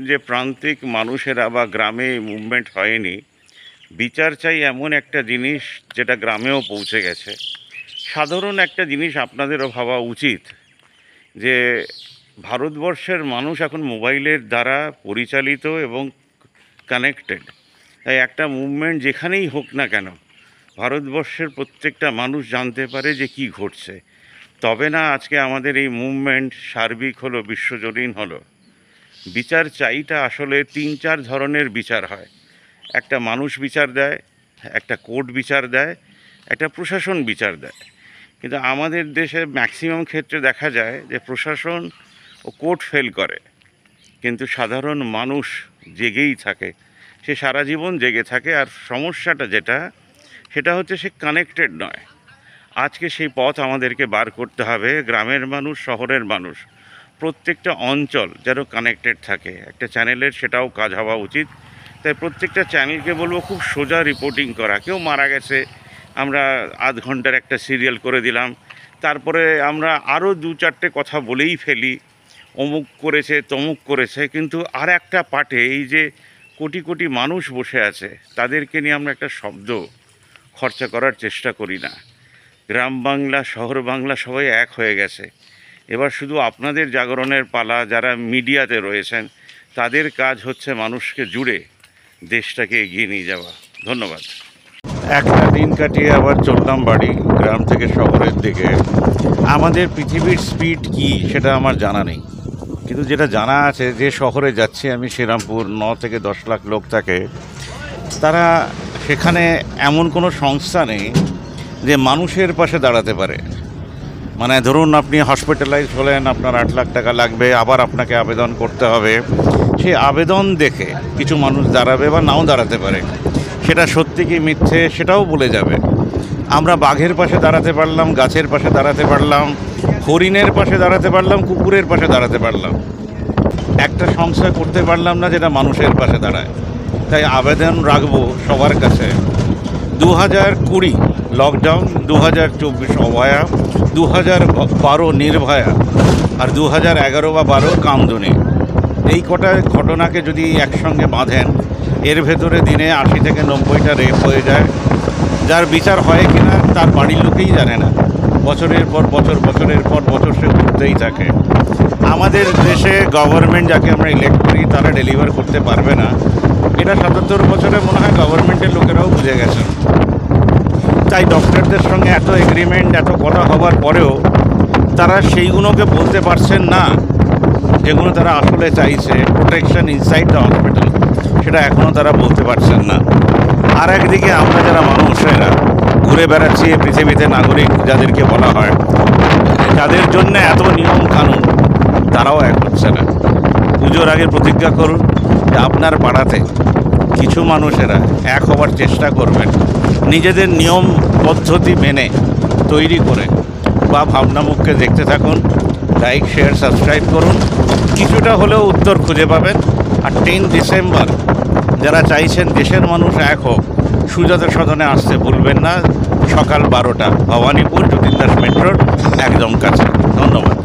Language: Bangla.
যে প্রান্তিক মানুষেরা বা গ্রামে মুভমেন্ট হয়নি, বিচার চাই এমন একটা জিনিস যেটা গ্রামেও পৌঁছে গেছে। সাধারণ একটা জিনিস আপনাদেরও ভাবা উচিত যে ভারতবর্ষের মানুষ এখন মোবাইলের দ্বারা পরিচালিত এবং কানেক্টেড। তাই একটা মুভমেন্ট যেখানেই হোক না কেন, ভারতবর্ষের প্রত্যেকটা মানুষ জানতে পারে যে কি ঘটছে। তবে না আজকে আমাদের এই মুভমেন্ট সার্বিক হলো, বিশ্বজনীন হলো। বিচার চাইটা আসলে ৩-৪ ধরনের বিচার হয়। একটা মানুষ বিচার দেয়, একটা কোর্ট বিচার দেয়, একটা প্রশাসন বিচার দেয়। কিন্তু আমাদের দেশে ম্যাক্সিমাম ক্ষেত্রে দেখা যায় যে প্রশাসন ও কোর্ট ফেল করে, কিন্তু সাধারণ মানুষ জেগেই থাকে। সে সারা জীবন জেগে থাকে। আর সমস্যাটা সেটা হচ্ছে সে কানেক্টেড নয়। আজকে সেই পথ আমাদেরকে বার করতে হবে। গ্রামের মানুষ, শহরের মানুষ, প্রত্যেকটা অঞ্চল যেন কানেক্টেড থাকে। একটা চ্যানেলের সেটাও কাজ হওয়া উচিত। তাই প্রত্যেকটা চ্যানেলকে বলবো খুব সোজা রিপোর্টিং করা। কেউ মারা গেছে, আমরা আধ ঘন্টার একটা সিরিয়াল করে দিলাম, তারপরে আমরা আরও ২-৪টে কথা বলেই ফেলি, অমুক করেছে তমুক করেছে। কিন্তু আর একটা পার্টে এই যে কোটি কোটি মানুষ বসে আছে, তাদেরকে নিয়ে আমরা একটা শব্দ খরচা করার চেষ্টা করি না। গ্রাম বাংলা, শহর বাংলা সবাই এক হয়ে গেছে। এবার শুধু আপনাদের জাগরণের পালা। যারা মিডিয়াতে রয়েছেন তাদের কাজ হচ্ছে মানুষকে জুড়ে দেশটাকে এগিয়ে নিয়ে যাওয়া। ধন্যবাদ। একটা দিন কাটিয়ে আবার চললাম বাড়ি, গ্রাম থেকে শহরের দিকে। আমাদের পৃথিবীর স্পিড কি সেটা আমার জানা নেই, কিন্তু যেটা জানা আছে যে শহরে যাচ্ছি আমি, শ্রীরামপুর, 9 থেকে 10 লাখ লোক থাকে। তারা সেখানে এমন কোনো সংস্থা নেই যে মানুষের পাশে দাঁড়াতে পারে। মানে ধরুন আপনি হসপিটালাইজ হলেন, আপনার 8 লাখ টাকা লাগবে, আবার আপনাকে আবেদন করতে হবে। সেই আবেদন দেখে কিছু মানুষ দাঁড়াবে বা নাও দাঁড়াতে পারে। সেটা সত্যি কি মিথ্যে সেটাও বলে যাবে। আমরা বাঘের পাশে দাঁড়াতে পারলাম, গাছের পাশে দাঁড়াতে পারলাম, হরিণের পাশে দাঁড়াতে পারলাম, কুকুরের পাশে দাঁড়াতে পারলাম। একটা সংস্থা করতে পারলাম না যেটা মানুষের পাশে দাঁড়ায়। তাই আবেদন রাখবো সবার কাছে, 2020 লকডাউন, 2024 অভয়া, 2012 নির্ভয়া, আর 2011 বা 12 কামদুনি, এই কটা ঘটনাকে যদি একসঙ্গে বাঁধেন, এর ভেতরে দিনে 80 থেকে 90টা রেপ হয়ে যায়। যার বিচার হয় কিনা তার বাড়ির লোকেই জানে না। বছরের পর বছর, বছরের পর বছর সে ঘুরতেই থাকে। আমাদের দেশে গভর্নমেন্ট যাকে আমরা ইলেক্ট করি তারা ডেলিভার করতে পারবে না, এটা 77 বছরে মনে হয় গভর্নমেন্টের লোকেরাও বুঝে গেছেন। তাই ডক্টরদের সঙ্গে এত এগ্রিমেন্ট, এত কথা হওয়ার পরেও তারা সেইগুলোকে বলতে পারছেন না যেগুলো তারা আসলে চাইছে, প্রোটেকশন ইনসাইড দ্য হসপিটাল, সেটা এখনও তারা বলতে পারছেন না। আর একদিকে আমরা যারা মানুষেরা ঘুরে বেড়াচ্ছি পৃথিবীতে, নাগরিক যাদেরকে বলা হয়, যাদের জন্য এত নিয়ম কানুন, তারাও এক হচ্ছে না। পুজোর আগে প্রতিজ্ঞা করুন যে আপনার পাড়াতে কিছু মানুষেরা এক হবার চেষ্টা করবেন, নিজেদের নিয়ম পদ্ধতি মেনে তৈরি করে। বা ভাবনামুখকে দেখতে থাকুন, লাইক, শেয়ার, সাবস্ক্রাইব করুন, কিছুটা হলেও উত্তর খুঁজে পাবেন। আর 10 ডিসেম্বর যারা চাইছেন দেশের মানুষ এক হোক, সুজাতা সদনে আসতে ভুলবেন না। সকাল 12টা, ভবানীপুর, যতীন দাস মেট্রোর একদম কাছে। ধন্যবাদ।